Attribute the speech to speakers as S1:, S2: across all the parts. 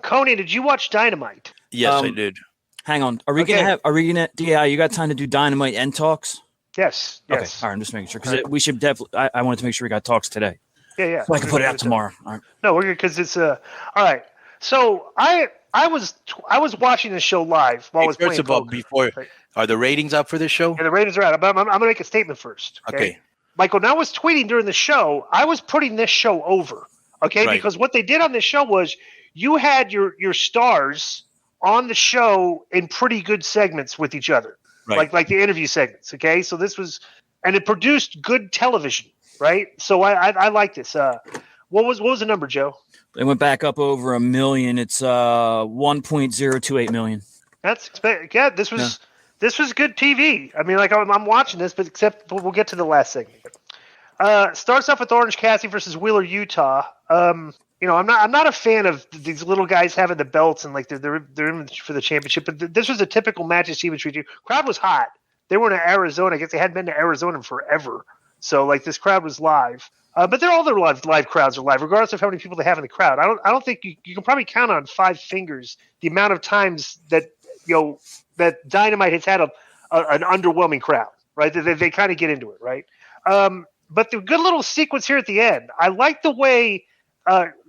S1: Konnan, did you watch Dynamite?
S2: Yes, I did.
S3: Hang on. Are we gonna DI, you got time to do Dynamite and talks?
S1: Yes.
S3: Okay. All right, I'm just making sure because we should definitely. I wanted to make sure we got talks today.
S1: Yeah.
S3: So I can put it out tomorrow. All right.
S1: No, we're good because it's all right. So I was watching the show live while I was playing.
S2: First of all, are the ratings up for this show?
S1: Yeah, the ratings are out. I'm gonna make a statement first. Okay. Michael, now I was tweeting during the show. I was putting this show over. Okay, because what they did on this show was you had your stars on the show in pretty good segments with each other, like the interview segments. Okay, so this was, and it produced good television, right? So I like this. What was the number, Joe?
S3: It went back up over 1 million. It's 1.028 million.
S1: That's This was good TV. I mean, like I'm watching this, but except we'll get to the last segment. Starts off with Orange Cassidy versus Wheeler Utah. I'm not a fan of these little guys having the belts and like they're in for the championship. But this was a typical match you see between you. Crowd was hot. They were in Arizona. I guess they hadn't been to Arizona in forever. So like this crowd was live. But all their live crowds are live, regardless of how many people they have in the crowd. I don't think you can probably count on 5 fingers the amount of times that that Dynamite has had an underwhelming crowd. Right? They kind of get into it. Right? But the good little sequence here at the end. I like the way.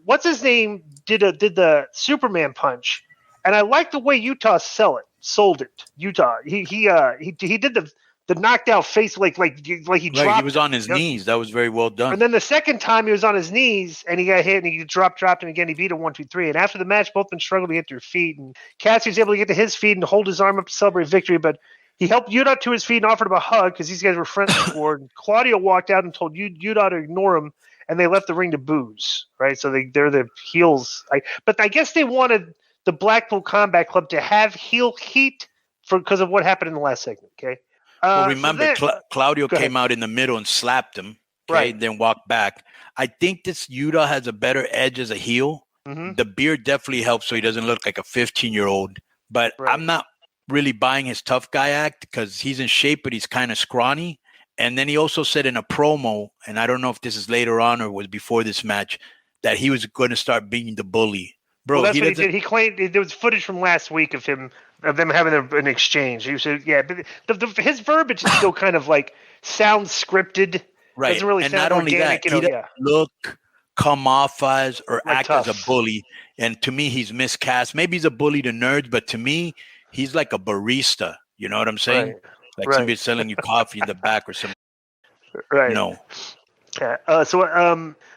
S1: What's his name did the Superman punch, and I like the way Utah sold it. Utah, he did the knocked out face like he dropped.
S2: He was on his knees. That was very well done.
S1: And then the second time he was on his knees and he got hit and he dropped, and again he beat him 1, 2, 3. And after the match, both men struggled to get to their feet. And Cassidy was able to get to his feet and hold his arm up to celebrate victory, but he helped Utah to his feet and offered him a hug because these guys were friends before. And Claudio walked out and told Utah to ignore him. And they left the ring to booze, right? So they're the heels. But I guess they wanted the Blackpool Combat Club to have heel heat because of what happened in the last segment, okay?
S2: Remember, Claudio came out in the middle and slapped him, okay? Then walked back. I think this Utah has a better edge as a heel. Mm-hmm. The beard definitely helps so he doesn't look like a 15-year-old. But I'm not really buying his tough guy act because he's in shape, but he's kind of scrawny. And then he also said in a promo, and I don't know if this is later on or was before this match, that he was going to start being the bully. Bro,
S1: that's what he did. He claimed there was footage from last week of them having an exchange. He said, but his verbiage is still kind of like sounds scripted.
S2: Right.
S1: Doesn't really
S2: and
S1: sound
S2: not only
S1: organic,
S2: that, he doesn't look, come off as, or
S1: like
S2: act
S1: tough.
S2: as a bully. And to me, he's miscast. Maybe he's a bully to nerds, but to me, he's like a barista. You know what I'm saying? Like somebody selling you coffee in the back or something.
S1: Right.
S2: No.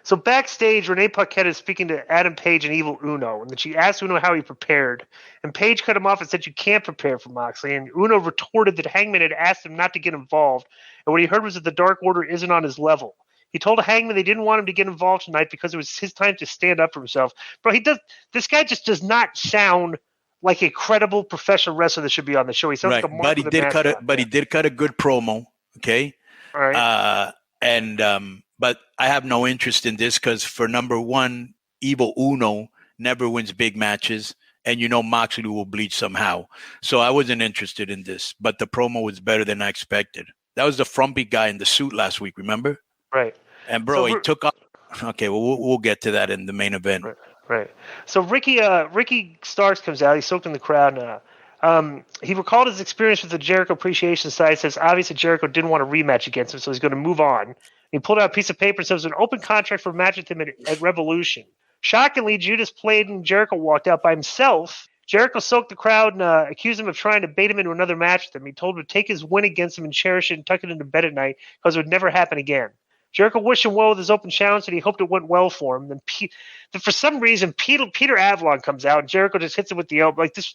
S1: So backstage, Renee Paquette is speaking to Adam Page and Evil Uno, and then she asked Uno how he prepared. And Page cut him off and said, "You can't prepare for Moxley." And Uno retorted that Hangman had asked him not to get involved, and what he heard was that the Dark Order isn't on his level. He told Hangman they didn't want him to get involved tonight because it was his time to stand up for himself. Bro, this guy just does not sound like a credible professional wrestler that should be on the show. He sounds like a mark
S2: but he did cut a good promo. Okay.
S1: All right.
S2: But I have no interest in this because for number one, Evil Uno never wins big matches, and Moxley will bleed somehow. So I wasn't interested in this, but the promo was better than I expected. That was the frumpy guy in the suit last week, remember?
S1: Right.
S2: And bro, he took off. Okay, well, we'll get to that in the main event.
S1: Right. So Ricky Starks comes out. He's soaked in the crowd now. He recalled his experience with the Jericho Appreciation Society. Says obviously Jericho didn't want a rematch against him, so he's going to move on. He pulled out a piece of paper and said it was an open contract for a match with him at Revolution. Shockingly, Judas played and Jericho walked out by himself. Jericho soaked the crowd and accused him of trying to bait him into another match with him. He told him to take his win against him and cherish it and tuck it into bed at night because it would never happen again. Jericho wished him well with his open challenge and he hoped it went well for him. Then for some reason, Peter Avalon comes out and Jericho just hits him with the elbow. Like this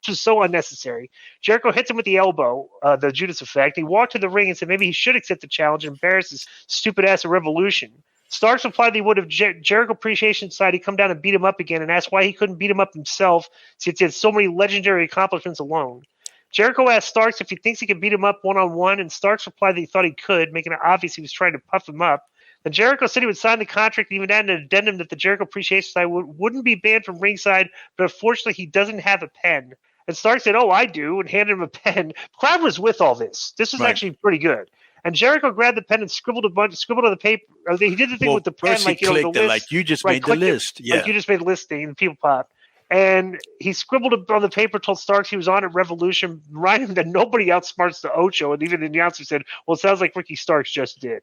S1: was so unnecessary. Jericho hits him with the elbow, the Judas effect. He walked to the ring and said maybe he should accept the challenge and embarrass his stupid ass at Revolution. Starks replied that he would have Jericho Appreciation Society come down and beat him up again and asked why he couldn't beat him up himself since he had so many legendary accomplishments alone. Jericho asked Starks if he thinks he can beat him up one-on-one, and Starks replied that he thought he could, making it obvious he was trying to puff him up. Then Jericho said he would sign the contract and even added an addendum that the Jericho Appreciation Society wouldn't be banned from ringside, but unfortunately he doesn't have a pen. And Starks said, "Oh, I do," and handed him a pen. The crowd was with all this. This was actually pretty good. And Jericho grabbed the pen and scribbled on the paper. He did the thing with the pen,
S2: like the list. Like you just made the list. Yeah.
S1: Like you just made the list thing, and people popped. And he scribbled on the paper, told Starks he was on at Revolution, reminded him that nobody outsmarts the Ocho, and even the announcer said, well, it sounds like Ricky Starks just did.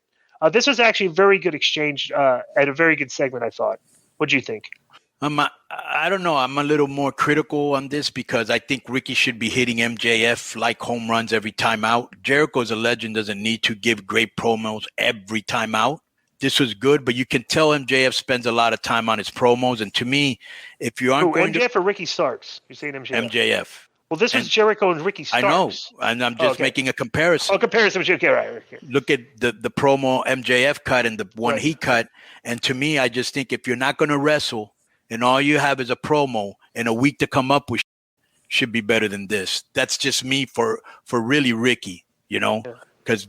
S1: This was actually a very good exchange and a very good segment, I thought. What do you think?
S2: I don't know. I'm a little more critical on this because I think Ricky should be hitting MJF like home runs every time out. Jericho's a legend, doesn't need to give great promos every time out. This was good, but you can tell MJF spends a lot of time on his promos. And to me, if you aren't going
S1: MJF or Ricky Starks? You're saying MJF?
S2: MJF.
S1: Well, this was Jericho and Ricky Starks.
S2: I know, and I'm just making a comparison.
S1: Oh, comparison. Okay, right.
S2: Look at the promo MJF cut and the one he cut. And to me, I just think if you're not going to wrestle and all you have is a promo and a week to come up with, should be better than this. That's just me for really Ricky, because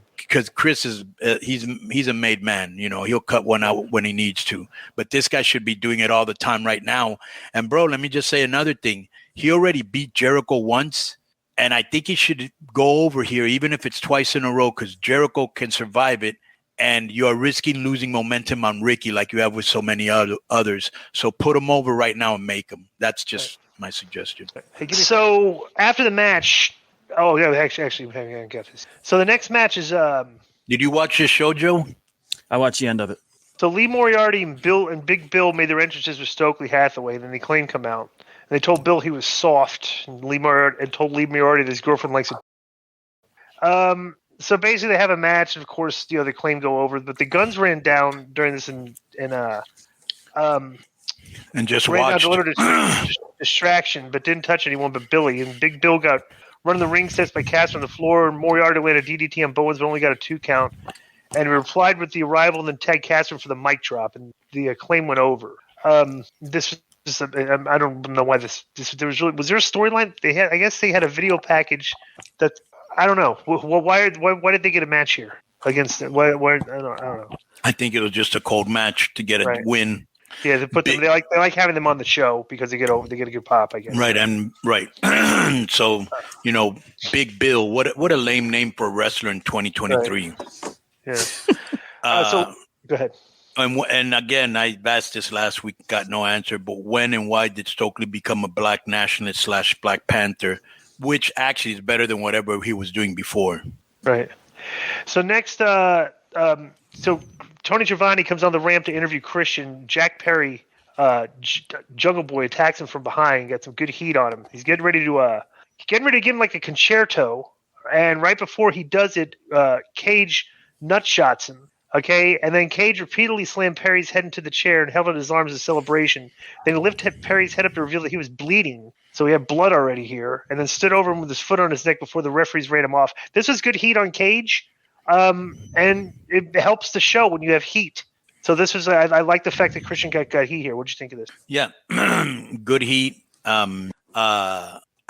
S2: Chris is he's a made man. He'll cut one out when he needs to. But this guy should be doing it all the time right now. And bro, let me just say another thing. He already beat Jericho once, and I think he should go over here, even if it's twice in a row, because Jericho can survive it. And you are risking losing momentum on Ricky like you have with so many others. So put him over right now and make him. That's just my suggestion.
S1: So after the match, actually, I got this. So the next match is.
S2: Did you watch this show, Joe?
S3: I watched the end of it.
S1: So Lee Moriarty and Big Bill made their entrances with Stokely Hathaway. Then the Acclaim come out. And they told Bill he was soft. And told Lee Moriarty that his girlfriend likes it. So basically, they have a match, and of course, the Acclaim go over. But the Guns ran down during this and
S2: just watched.
S1: Delivered a distraction, but didn't touch anyone but Billy. And Big Bill got run in the ring sets by Cass on the floor. Moriarty landed a DDT on Bowens, but only got a 2 count. And he replied with the arrival and then tagged Cass for the mic drop, and the Acclaim went over. This was I don't know why this was there a storyline they had? I guess they had a video package that. I don't know. Why did they get a match here against it? Why I don't know.
S2: I think it was just a cold match to get a win.
S1: Yeah, they like having them on the show because they get a good pop, I guess.
S2: Right. So, Big Bill, what a lame name for a wrestler in 2023.
S1: Right. Yeah. So go ahead.
S2: And again, I asked this last week, got no answer. But when and why did Stokely become a black nationalist / Black Panther? Which actually is better than whatever he was doing before.
S1: Right. So next, so Tony Schiavone comes on the ramp to interview Christian. Jack Perry, Jungle Boy, attacks him from behind. Got some good heat on him. He's getting ready to give him like a concerto. And right before he does it, Cage nut shots him. Okay, and then Cage repeatedly slammed Perry's head into the chair and held out his arms in celebration. Then he lifted Perry's head up to reveal that he was bleeding, so he had blood already here, and then stood over him with his foot on his neck before the referees ran him off. This was good heat on Cage, and it helps the show when you have heat. So this was I like the fact that Christian got heat here. What did you think of this?
S2: Yeah, good heat.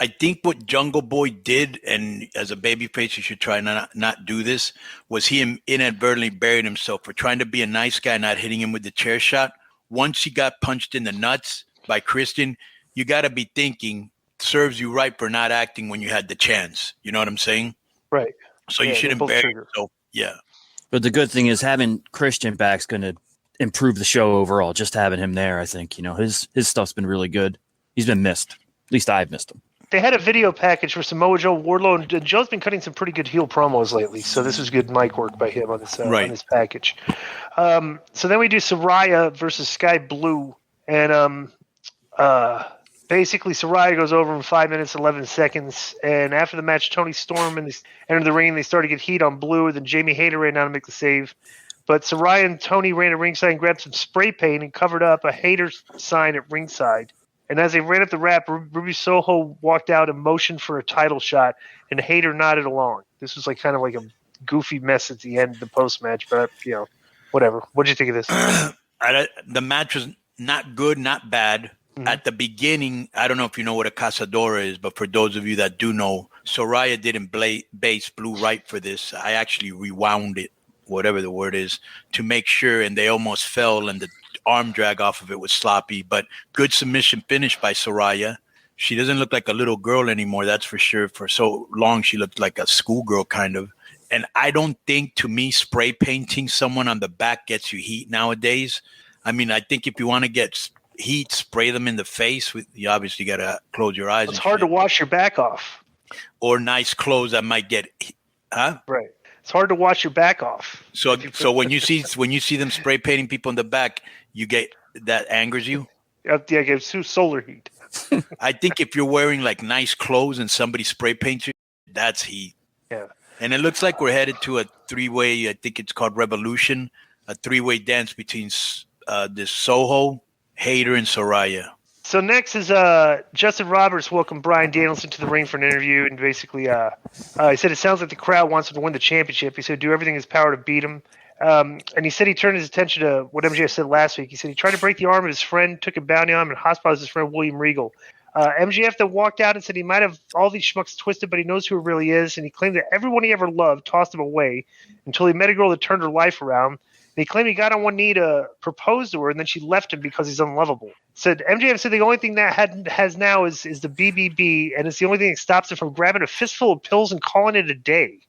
S2: I think what Jungle Boy did, and as a babyface, you should try not do this, was he inadvertently buried himself for trying to be a nice guy, not hitting him with the chair shot. Once he got punched in the nuts by Christian, you got to be thinking, serves you right for not acting when you had the chance. You know what I'm saying?
S1: Right.
S2: So you shouldn't bury yourself. Yeah.
S3: But the good thing is having Christian back is going to improve the show overall. Just having him there, I think, his stuff's been really good. He's been missed. At least I've missed him.
S1: They had a video package for Samoa Joe, Wardlow, and Joe's been cutting some pretty good heel promos lately, so this was good mic work by him on this package. So then we do Saraya versus Sky Blue, and basically Saraya goes over in 5 minutes 11 seconds, and after the match, Tony Storm entered the ring, and they started to get heat on Blue, then Jamie Hayter ran down to make the save. But Saraya and Tony ran to ringside and grabbed some spray paint and covered up a Hayter sign at ringside. And as they ran up the ramp, Ruby Soho walked out and motioned for a title shot, and Hayter nodded along. This was kind of like a goofy mess at the end of the post-match, but, whatever. What did you think of this?
S2: The match was not good, not bad. Mm-hmm. At the beginning, I don't know if you know what a cazadora is, but for those of you that do know, Saraya didn't base Blue right for this. I actually rewound it, whatever the word is, to make sure, and they almost fell, and the arm drag off of it was sloppy, but good submission finish by Saraya. She doesn't look like a little girl anymore, that's for sure. For so long, she looked like a schoolgirl kind of. And I don't think, to me, spray painting someone on the back gets you heat nowadays. I mean, I think if you want to get heat, spray them in the face. You obviously got to close your eyes.
S1: It's hard to wash your back off.
S2: Or nice clothes that might get,
S1: Right. It's hard to wash your back off.
S2: So when you see them spray painting people in the back, you get that angers you.
S1: Yeah, it gives solar heat.
S2: I think if you're wearing like nice clothes and somebody spray paints you, that's heat.
S1: Yeah.
S2: And it looks like we're headed to a 3-way. I think it's called Revolution, a 3-way dance between this Soho, Hayter, and Soraya.
S1: So next is Justin Roberts welcomed Bryan Danielson to the ring for an interview, and basically he said it sounds like the crowd wants him to win the championship. He said do everything in his power to beat him. And he said he turned his attention to what MJF said last week. He said he tried to break the arm of his friend, took a bounty on him, and hospitalized his friend William Regal. MJF then walked out and said he might have all these schmucks twisted, but he knows who it really is. And he claimed that everyone he ever loved tossed him away until he met a girl that turned her life around. And he claimed he got on one knee to propose to her, and then she left him because he's unlovable. Said MJF said the only thing that has now is the BBB, and it's the only thing that stops him from grabbing a fistful of pills and calling it a day.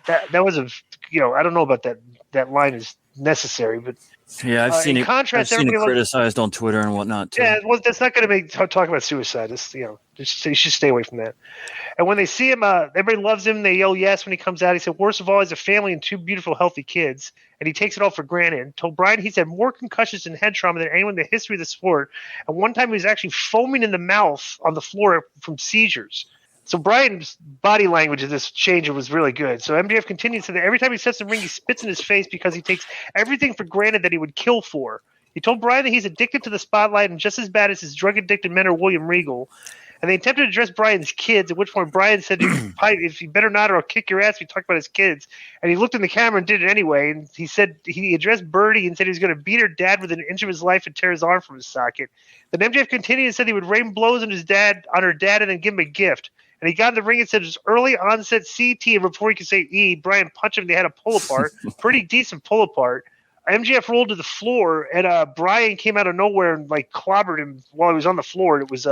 S1: That was I don't know about that line is necessary, but
S3: yeah, I've seen it. I've seen it criticized on Twitter and whatnot too.
S1: Yeah, well, that's not going to talk about suicide. It's, you should stay away from that. And when they see him, everybody loves him. They yell yes when he comes out. He said, worst of all, he has a family and 2 beautiful, healthy kids, and he takes it all for granted. Told Bryan he's had more concussions and head trauma than anyone in the history of the sport. And one time he was actually foaming in the mouth on the floor from seizures. So Bryan's body language of this change was really good. So MJF continues to say that every time he steps in the ring, he spits in his face because he takes everything for granted that he would kill for. He told Bryan that he's addicted to the spotlight and just as bad as his drug-addicted mentor, William Regal. And they attempted to address Bryan's kids, at which point Bryan said, if you better not or I'll kick your ass if you talk about his kids. And he looked in the camera and did it anyway. And he said he addressed Birdie and said he was going to beat her dad within an inch of his life and tear his arm from his socket. Then MJF continued and said he would rain blows on her dad and then give him a gift. And he got in the ring and said it was early onset CT, and before he could say E, Bryan punched him and they had a pull apart. Pretty decent pull apart. MJF rolled to the floor, and Bryan came out of nowhere and clobbered him while he was on the floor. And it was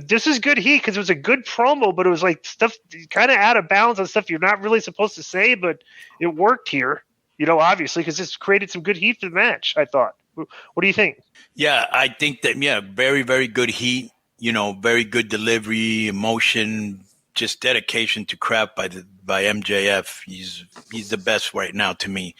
S1: this is good heat because it was a good promo, but it was stuff kind of out of bounds on stuff you're not really supposed to say, but it worked here, obviously, because this created some good heat for the match, I thought. What do you think? Yeah,
S2: I think that, very, very good heat, very good delivery, emotion, just dedication to crap by MJF. He's the best right now to me.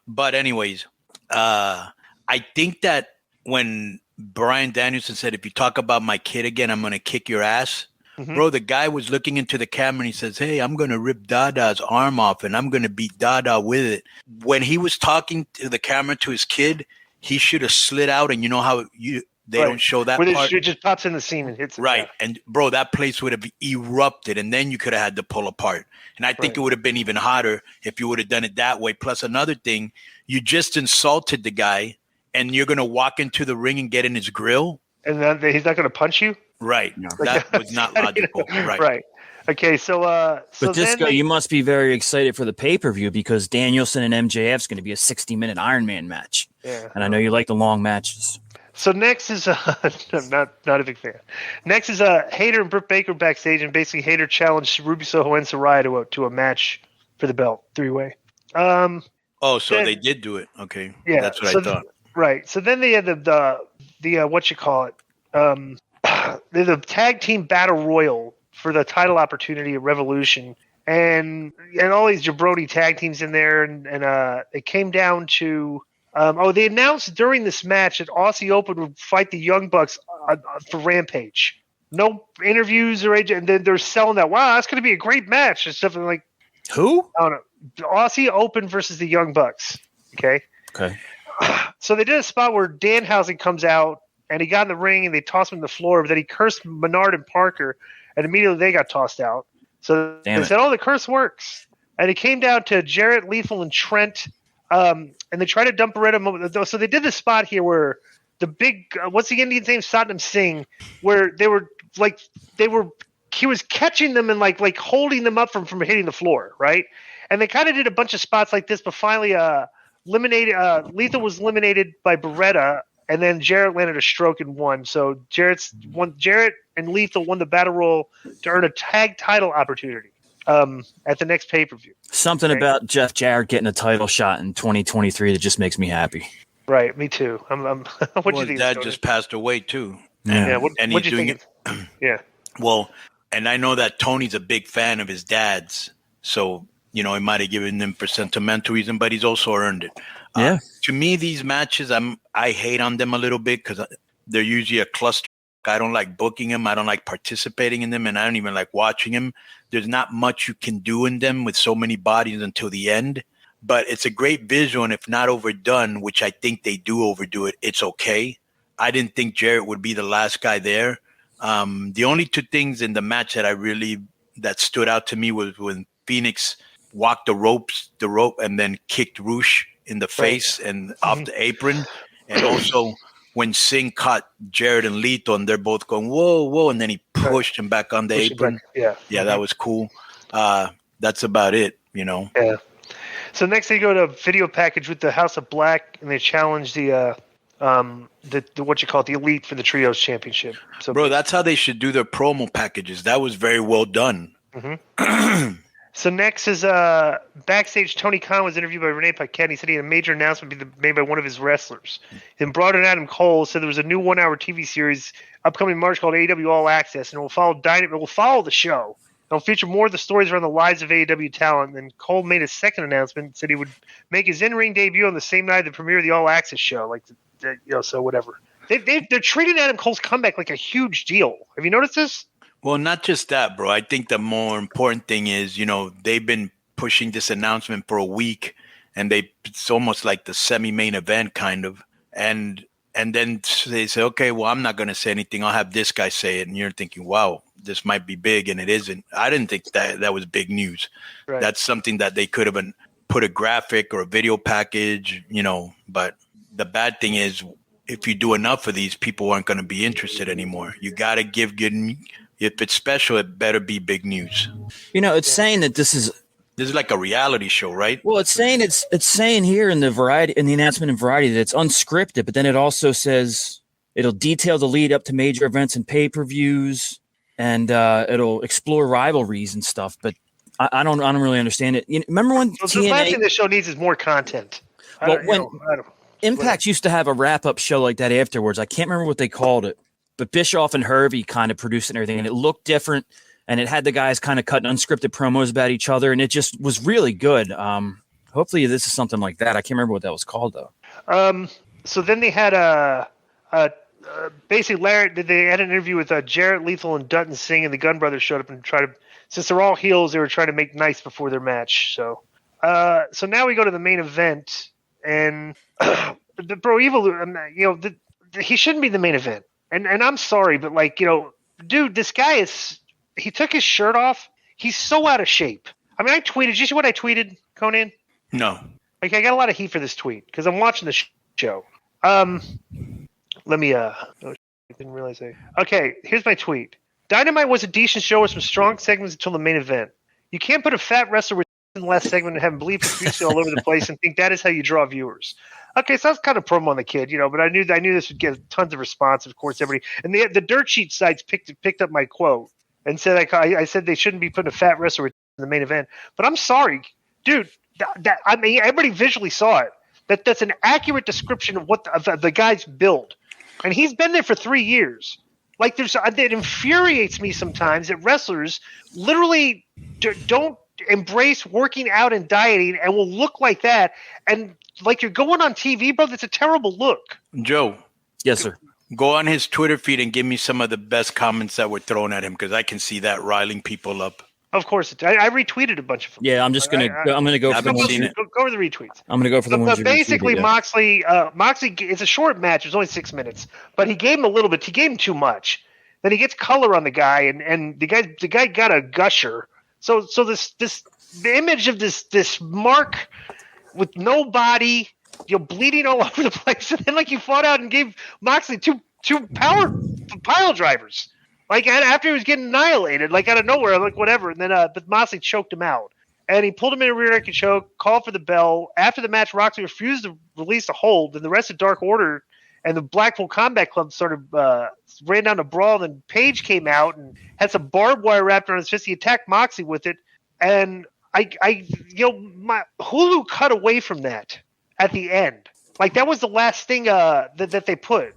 S2: But anyways, I think that when Bryan Danielson said, if you talk about my kid again, I'm going to kick your ass. Mm-hmm. Bro, the guy was looking into the camera and he says, hey, I'm going to rip Dada's arm off and I'm going to beat Dada with it. When he was talking to the camera to his kid, he should have slid out, and you know how they don't show that part.
S1: It just pops in the scene and hits it.
S2: Right. And, bro, that place would have erupted, and then you could have had to pull apart. And I think it would have been even hotter if you would have done it that way. Plus, another thing, you just insulted the guy, and you're going to walk into the ring and get in his grill.
S1: And then he's not going to punch you?
S2: Right. No. That was not logical.
S1: Right. Okay, but
S3: Disco, you must be very excited for the pay-per-view because Danielson and MJF is going to be a 60-minute Iron Man match. Yeah. And I know you like the long matches.
S1: So next is I'm not a big fan. Next is Hayter and Britt Baker backstage, and basically Hayter challenged Ruby Soho and Soraya to a match for the belt, 3-way.
S2: So they did do it. Okay, yeah, that's what I thought.
S1: Right. So then they had the what you call it? They're the tag team battle royal for the title opportunity at Revolution, and all these jabroni tag teams in there, and it came down to. They announced during this match that Aussie Open would fight the Young Bucks for Rampage. No interviews or anything, and then they're selling that. Wow, that's going to be a great match and stuff. And
S3: who?
S1: I don't know. Aussie Open versus the Young Bucks. Okay. So they did a spot where Danhausen comes out and he got in the ring and they tossed him to the floor, but then he cursed Menard and Parker, and immediately they got tossed out. So they said, the curse works. And it came down to Jarrett, Lethal, and Trent. And they tried to dump Beretta. So they did this spot here where the big, what's the Indian's name? Satnam Singh, where he was catching them and like holding them up from hitting the floor, right? And they kind of did a bunch of spots like this, but finally Lethal was eliminated by Beretta, and then Jarrett landed a stroke and won. So Jarrett and Lethal won the battle royal to earn a tag title opportunity. At the next pay-per-view.
S3: Something about Jeff Jarrett getting a title shot in 2023 that just makes me happy.
S1: Right, me too. What do you think?
S2: Dad just passed away too.
S1: Yeah.
S2: And
S1: what
S2: he's
S1: do you
S2: doing
S1: think? Yeah.
S2: Well, and I know that Tony's a big fan of his dad's, so he might have given him for sentimental reason, but he's also earned it.
S3: Yeah.
S2: To me, these matches, I hate on them a little bit because they're usually a cluster. I don't like booking them. I don't like participating in them, and I don't even like watching them. There's not much you can do in them with so many bodies until the end. But it's a great visual, and if not overdone, which I think they do overdo it, it's okay. I didn't think Jarrett would be the last guy there. The only two things in the match that stood out to me was when Phoenix walked the rope, and then kicked Roosh in the face and off the apron. And also when Singh caught Jarrett and Lethal, and they're both going, whoa, whoa. And then he pushed him back on the apron.
S1: Yeah.
S2: That was cool. That's about it,
S1: Yeah. So next they go to a video package with the House of Black, and they challenge the what you call it, the Elite for the Trios Championship. So,
S2: bro, that's how they should do their promo packages. That was very well done.
S1: So next is backstage. Tony Khan was interviewed by Renee Paquette. He said he had a major announcement made by one of his wrestlers. Then brought in Adam Cole. Said there was a new 1-hour TV series upcoming March called AEW All Access, and it will follow Dynamite. It will follow the show. It'll feature more of the stories around the lives of AEW talent. And then Cole made a second announcement. Said he would make his in-ring debut on the same night of the premiere of the All Access show. So whatever. They're treating Adam Cole's comeback like a huge deal. Have you noticed this?
S2: Well, not just that, bro. I think the more important thing is, they've been pushing this announcement for a week, and it's almost like the semi-main event kind of. And then they say, okay, well, I'm not going to say anything. I'll have this guy say it. And you're thinking, wow, this might be big, and it isn't. I didn't think that was big news. Right. That's something that they could have put a graphic or a video package, but the bad thing is if you do enough of these, people aren't going to be interested anymore. You got to give good. If it's special, it better be big news.
S3: It's saying that this is
S2: like a reality show, right?
S3: Well, it's saying here in the announcement in Variety that it's unscripted, but then it also says it'll detail the lead up to major events and pay-per-views, and it'll explore rivalries and stuff. But I don't really understand it. Remember when
S1: TNA? The last thing this show needs is more content.
S3: Impact used to have a wrap-up show like that afterwards. I can't remember what they called it. But Bischoff and Hervey kind of produced it and everything, and it looked different, and it had the guys kind of cutting unscripted promos about each other, and it just was really good. Hopefully this is something like that. I can't remember what that was called, though.
S1: So then they had basically they had an interview with Jarrett, Lethal, and Dutton Singh, and the Gunn Brothers showed up and since they're all heels, they were trying to make nice before their match. So now we go to the main event, and the Bro Evil, he shouldn't be the main event. And I'm sorry, but dude, this guy he took his shirt off. He's so out of shape. I mean, I tweeted. Did you see what I tweeted, Konnan?
S2: No.
S1: I got a lot of heat for this tweet because I'm watching the show. Let me, I didn't realize okay, here's my tweet. Dynamite was a decent show with some strong segments until the main event. You can't put a fat wrestler in the last segment and have him bleed profusely all over the place and think that is how you draw viewers. Okay, so that's kind of promo on the kid, but I knew this would get tons of response. Of course, everybody and the dirt sheet sites picked up my quote and said I said they shouldn't be putting a fat wrestler in the main event. But I'm sorry, dude. Everybody visually saw it. That's an accurate description of what the guy's build, and he's been there for 3 years. It infuriates me sometimes that wrestlers literally don't embrace working out and dieting and will look like that and. You're going on TV, bro. That's a terrible look.
S2: Joe.
S3: Yes, sir.
S2: Go on his Twitter feed and give me some of the best comments that were thrown at him because I can see that riling people up.
S1: Of course, I retweeted a bunch of them.
S3: Yeah, I'm just gonna. I'm gonna go for the ones.
S1: Go over the retweets.
S3: I'm gonna go for the ones.
S1: Basically, Moxley. It's a short match. It was only 6 minutes, but he gave him a little bit. He gave him too much. Then he gets color on the guy, and the guy got a gusher. So the image of this mark. With no body, bleeding all over the place, and then you fought out and gave Moxley two power pile drivers, after he was getting annihilated, out of nowhere, whatever, and then but Moxley choked him out, and he pulled him in a rear naked choke, called for the bell. After the match, Moxley refused to release the hold, and the rest of Dark Order and the Blackpool Combat Club sort of ran down a brawl. And then Page came out and had some barbed wire wrapped around his fist. He attacked Moxley with it, and my Hulu cut away from that at the end. Like that was the last thing that they put.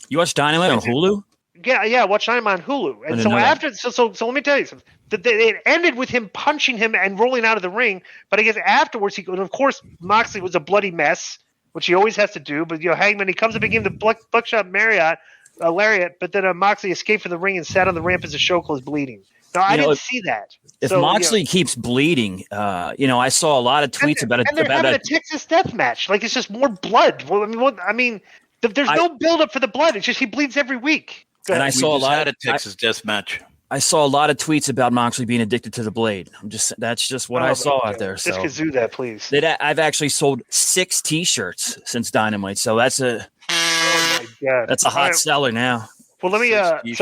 S3: You watched Dynamite on Hulu?
S1: Yeah, watch Dynamite on Hulu. And so after, so let me tell you something. It ended with him punching him and rolling out of the ring. But I guess afterwards, and of course, Moxley was a bloody mess, which he always has to do. But Hangman, he comes up again the buckshot lariat, but then Moxley escaped from the ring and sat on the ramp as the show closed, bleeding. No, I didn't see that.
S3: If Moxley keeps bleeding, I saw a lot of tweets about it.
S1: And they're having a Texas death match. Like it's just more blood. Well, I mean, there's no buildup for the blood. It's just he bleeds every week.
S3: And I saw a lot
S2: of Texas death match.
S3: I saw a lot of tweets about Moxley being addicted to the blade. That's just what I saw out there. So
S1: just do that, please.
S3: I've actually sold 6 T-shirts since Dynamite, so that's a hot seller now.
S1: Well, let me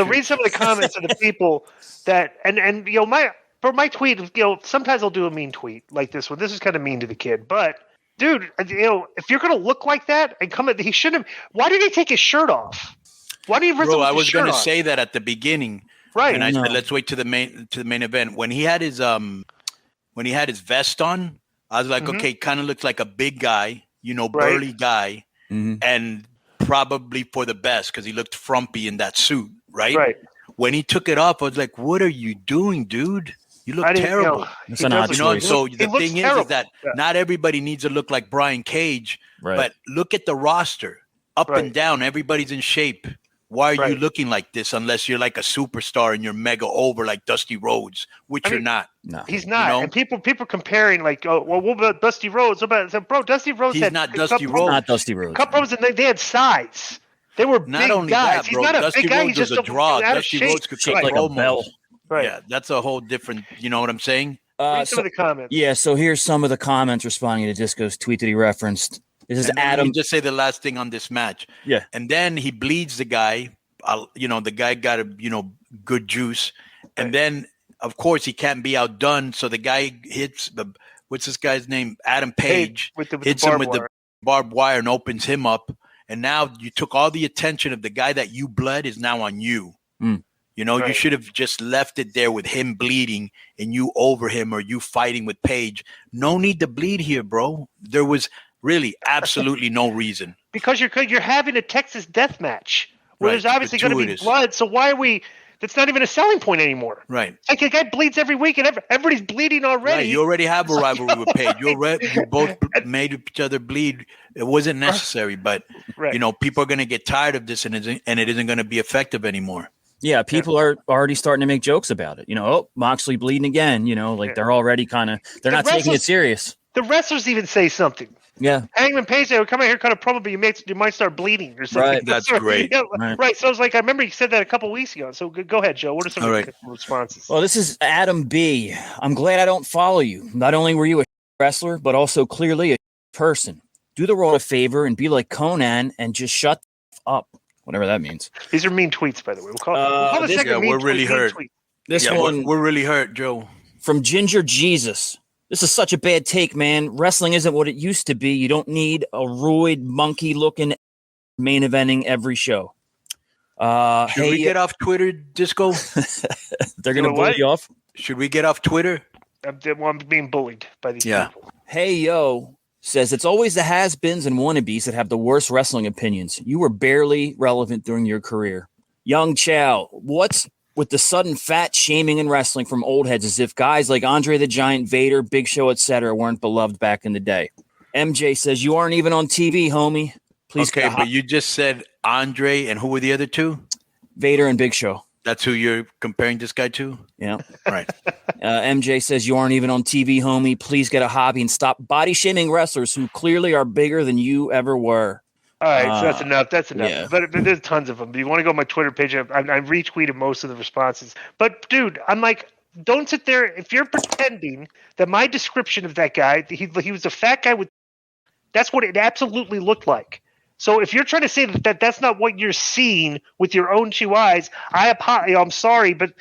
S1: read some of the comments of the people that and my tweet. Sometimes I'll do a mean tweet like this one. This is kind of mean to the kid, but dude, if you're gonna look like that and come, he shouldn't have. Why did he take his shirt off? Why did he wrestle with his shirt off? I was going to
S2: say that at the beginning,
S1: right?
S2: And I said, let's wait to the main event. When he had his vest on, I was like, okay, kind of looks like a big guy, burly guy, and probably for the best because he looked frumpy in that suit, right?
S1: Right.
S2: When he took it off, I was like, what are you doing, dude? You look terrible.
S3: It's an odd choice.
S2: So the thing is that not everybody needs to look like Brian Cage, but look at the roster up and down. Everybody's in shape. Why are you looking like this unless you're like a superstar and you're mega over like Dusty Rhodes, which you're not?
S1: No, he's not. And people comparing like, what about Dusty Rhodes? Bro, Dusty Rhodes
S2: he's not Dusty Rhodes.
S3: Not Dusty Rhodes.
S1: Cup Rhodes, and they had size. They were
S2: not
S1: big
S2: only
S1: guys.
S2: That, bro.
S1: He's not
S2: Dusty
S1: a big guy.
S2: Rhodes
S1: He's just
S2: a draw. Dusty Rhodes could
S3: shake like a bell.
S1: Right.
S2: Yeah, that's a whole different. You know what I'm saying?
S1: Some of the comments.
S3: Yeah. So here's some of the comments responding to Disco's tweet that he referenced. This is Adam.
S2: Just say the last thing on this match.
S3: Yeah.
S2: And then he bleeds the guy. The guy got a good juice, and then of course he can't be outdone. So the guy hits what's this guy's name? Adam Page hits him with the barbed wire and opens him up. And now you took all the attention of the guy that you bled is now on you. You should have just left it there with him bleeding and you over him or you fighting with Page. No need to bleed here, bro. There was really absolutely no reason.
S1: Because you're having a Texas death match. Well, there's obviously going to be blood, so why are we – that's not even a selling point anymore.
S2: Right.
S1: Like a guy bleeds every week, and everybody's bleeding already.
S2: Right. You already have a rivalry with Paige. You both made each other bleed. It wasn't necessary, but, people are going to get tired of this, and it isn't going to be effective anymore.
S3: Yeah, people are already starting to make jokes about it. Moxley bleeding again, they're already kind of – they're not taking it serious.
S1: The wrestlers even say something.
S3: Yeah,
S1: Hangman Page, they would come out here kind of probably you might start bleeding or something.
S2: Right, that's great.
S1: Right. So I was like, I remember you said that a couple weeks ago. So go ahead, Joe. What are some of the responses?
S3: Well, this is Adam B. I'm glad I don't follow you. Not only were you a wrestler, but also clearly a person. Do the world a favor and be like Konnan and just shut up. Whatever that means.
S1: These are mean tweets, by the way. We'll call
S2: we're really hurt.
S3: This one,
S2: we're really hurt, Joe.
S3: From Ginger Jesus. This is such a bad take, man. Wrestling isn't what it used to be. You don't need a roid monkey-looking main eventing every show.
S2: Should we get off Twitter, Disco?
S3: They're going to bully you off?
S2: Should we get off Twitter?
S1: I'm being bullied by these people.
S3: Hey, yo, says it's always the has-beens and wannabes that have the worst wrestling opinions. You were barely relevant during your career. Young Chow, what's with the sudden fat shaming in wrestling from old heads as if guys like Andre the Giant, Vader, Big Show, etc. weren't beloved back in the day. MJ says, you aren't even on TV, homie. Please.
S2: Okay, but you just said Andre, and who were the other two?
S3: Vader and Big Show.
S2: That's who you're comparing this guy to?
S3: Yeah.
S2: Right.
S3: MJ says, you aren't even on TV, homie. Please get a hobby and stop body shaming wrestlers who clearly are bigger than you ever were.
S1: All right, so that's enough. That's enough.
S3: Yeah.
S1: But there's tons of them. If you want to go on my Twitter page, I retweeted most of the responses. But, dude, I'm like, don't sit there. If you're pretending that my description of that guy, he was a fat guy with – that's what it absolutely looked like. So if you're trying to say that's not what you're seeing with your own two eyes, I'm sorry, but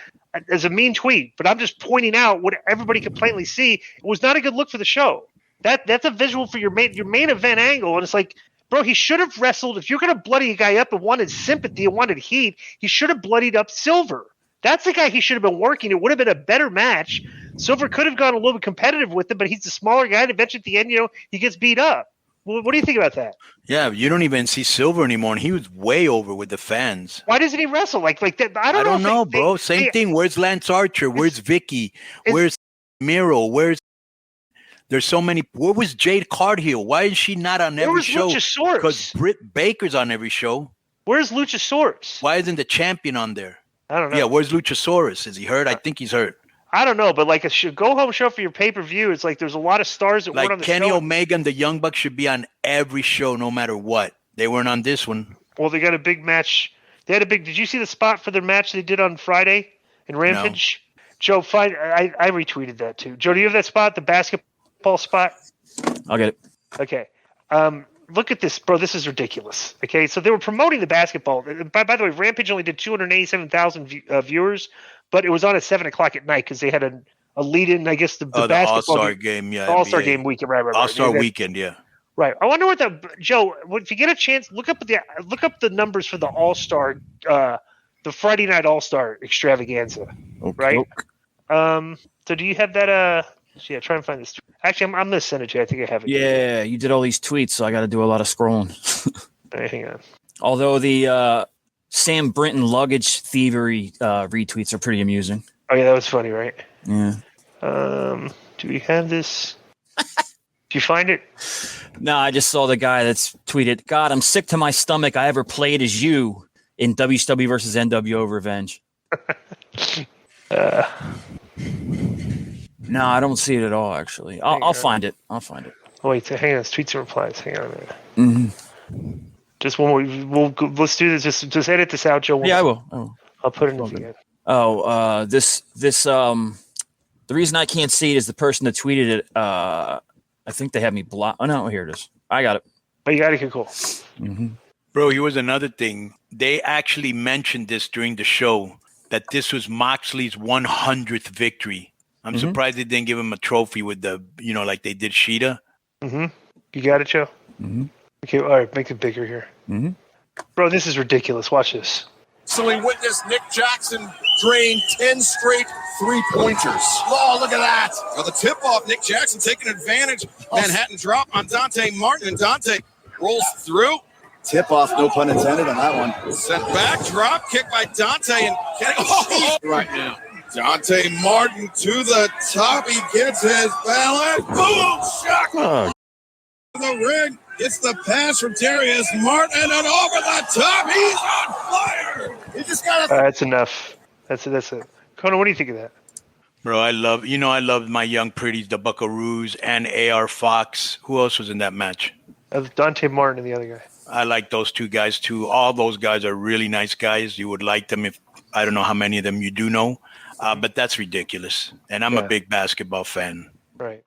S1: as a mean tweet. But I'm just pointing out what everybody could plainly see. It was not a good look for the show. That's a visual for your main event angle, and it's like – bro, he should have wrestled. If you're going to bloody a guy up and wanted sympathy and wanted heat, he should have bloodied up Silver. That's the guy he should have been working. It would have been a better match. Silver could have gone a little bit competitive with him, but he's the smaller guy, and eventually at the end, he gets beat up. What do you think about that?
S2: Yeah, you don't even see Silver anymore, and he was way over with the fans.
S1: Why doesn't he wrestle like that? I don't
S2: know, bro. Same thing. Where's Lance Archer? Where's Vicky? Where's Miro? There's so many. Where was Jade Cargill? Why is she not on every show?
S1: Luchasaurus?
S2: Because Britt Baker's on every show.
S1: Where's Luchasaurus?
S2: Why isn't the champion on there?
S1: I don't know.
S2: Yeah, where's Luchasaurus? Is he hurt? I think he's hurt.
S1: I don't know, but like a go-home show for your pay-per-view, it's like there's a lot of stars that weren't on the show.
S2: Like Kenny Omega and the Young Bucks should be on every show no matter what. They weren't on this one.
S1: Well, they got a big match. Did you see the spot for their match they did on Friday in Rampage? No. Joe, I retweeted that too. Joe, do you have that spot, the basketball spot?
S3: I'll get it.
S1: Okay. Look at this, bro. This is ridiculous. Okay, so they were promoting the basketball. By the way, Rampage only did 287,000 viewers, but it was on at 7:00 at night because they had a lead-in. I guess the basketball
S2: All-Star game, yeah,
S1: All-Star game weekend, right?
S2: All-Star weekend, yeah.
S1: Right. I wonder what Joe. If you get a chance, look up the numbers for the All-Star, the Friday Night All-Star extravaganza. Okay. Right. So do you have that? Yeah, try and find this. Actually, I'm gonna send it to you. I think I have it.
S3: Yeah, you did all these tweets, so I got to do a lot of scrolling.
S1: Right, hang on.
S3: Although the Sam Brinton luggage thievery retweets are pretty amusing.
S1: Oh yeah, that was funny, right?
S3: Yeah.
S1: Do we have this? Did you find it?
S3: No, I just saw the guy that's tweeted, God, I'm sick to my stomach. I ever played as you in WCW versus NWO Revenge. No, I don't see it at all, actually. I'll find it. Oh,
S1: wait, hang on. It's tweets and replies. Hang on a minute.
S3: Mm-hmm.
S1: Just one more. Let's do this. Just edit this out, Joe.
S3: Yeah, I will.
S1: I'll put it in again.
S3: Oh, this the reason I can't see it is the person that tweeted it. I think they have me blocked. Oh no, here it is. I got it.
S1: Oh, you got it. Cool.
S3: Mm-hmm.
S2: Bro, here was another thing. They actually mentioned this during the show that this was Moxley's 100th victory. I'm surprised they didn't give him a trophy with the, like they did Sheeta.
S1: Mm-hmm. You got it, Joe?
S3: Mm-hmm.
S1: Okay, all right, make it bigger here.
S3: Mm-hmm.
S1: Bro, this is ridiculous. Watch this.
S4: So we witnessed Nick Jackson drain 10 straight three-pointers. Oh, look at that. Well, the tip-off, Nick Jackson taking advantage. Manhattan drop on Dante Martin, and Dante rolls through.
S5: Tip-off, no pun intended on that one.
S4: Sent back, drop kick by Dante, and right now. Dante Martin to the top. He gets his balance. Boom! Shot. The ring. It's the pass from Darius Martin, and over the top. He's on fire. He just got
S1: that's enough. That's it. Konnan, what do you think of that?
S2: Bro, I love my young pretties, the Buckaroos and AR Fox. Who else was in that match?
S1: Dante Martin and the other guy.
S2: I like those two guys too. All those guys are really nice guys. You would like them if I don't know how many of them you do know. But that's ridiculous. And I'm a big basketball fan.
S1: Right.